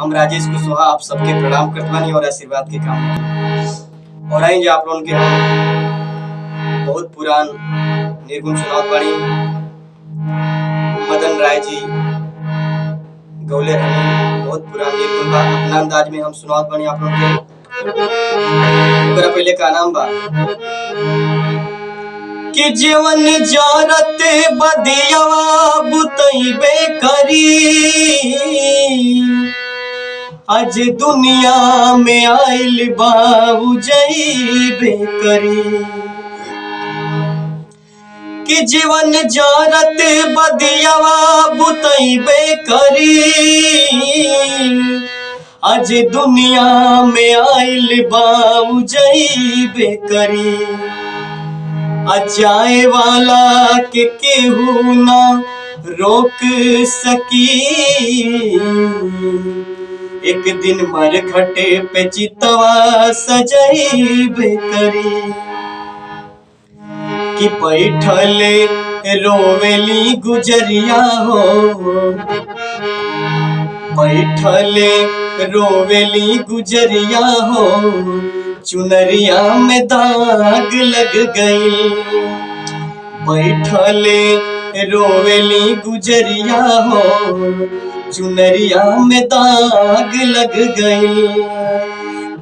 हम राजेश कुशवाहा आप सबके प्रणाम करत बानी और आशीर्वाद के काम और आई आप लोगन के हम बहुत पुरान निर्गुण सुनावत बानी। मदन राय जी गौले रहनी बहुत पुरान निर्गुण बा, अपना अंदाज में हम सुनावत बानी आप लोगन के। ओकरा पहले का नाम बा कि जीवन जारत बदियावा बुतैबे करी, आज दुनिया में आइल बाबू जैबे करी। कि जीवन जारत बदियावा बुतैबे करी, आज दुनिया में आइल बाबू जैबे करी। जाए वाला के केहू ना रोक सकी, एक दिन मरघटे पे चितवा सजैबे करी। कि बैठले रोवेली गुजरिया हो, बैठले रोवेली गुजरिया हो, चुनरिया में दाग लग गई। बैठले रोवेली गुजरिया हो, चुनरिया में दाग लग गई।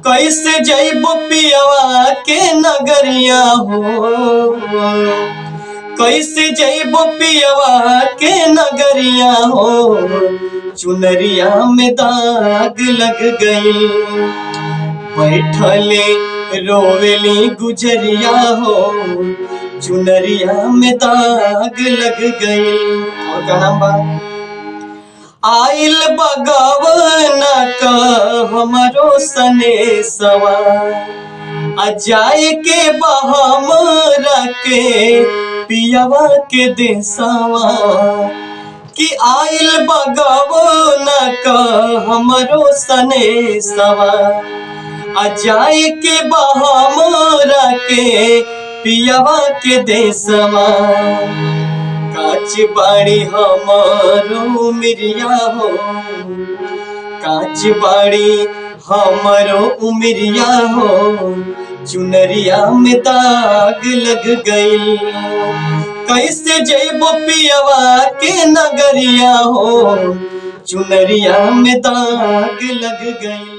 कैसे जैबो पियवा के नगरिया हो, कैसे जैबो पियवा के नगरिया हो, चुनरिया में दाग लग गई। बैठले रोवेली गुजरिया हो, चुनरिया में दाग लग गई। और क्या नाम बा? आइल बगवना का हमरो सने सवा, जाए के बहमरा के पियवा के देसावा। कि आइल बगवना का हमरो सने सवा, जाए के बहमरा के पियवा के देसवा। काच बाड़ी हमारो मिरिया हो, काच बाड़ी हमारो उमिरिया हो, चुनरिया में दाग लग गई। कैसे जैबो पियवा के नगरिया हो, चुनरिया में दाग लग गई।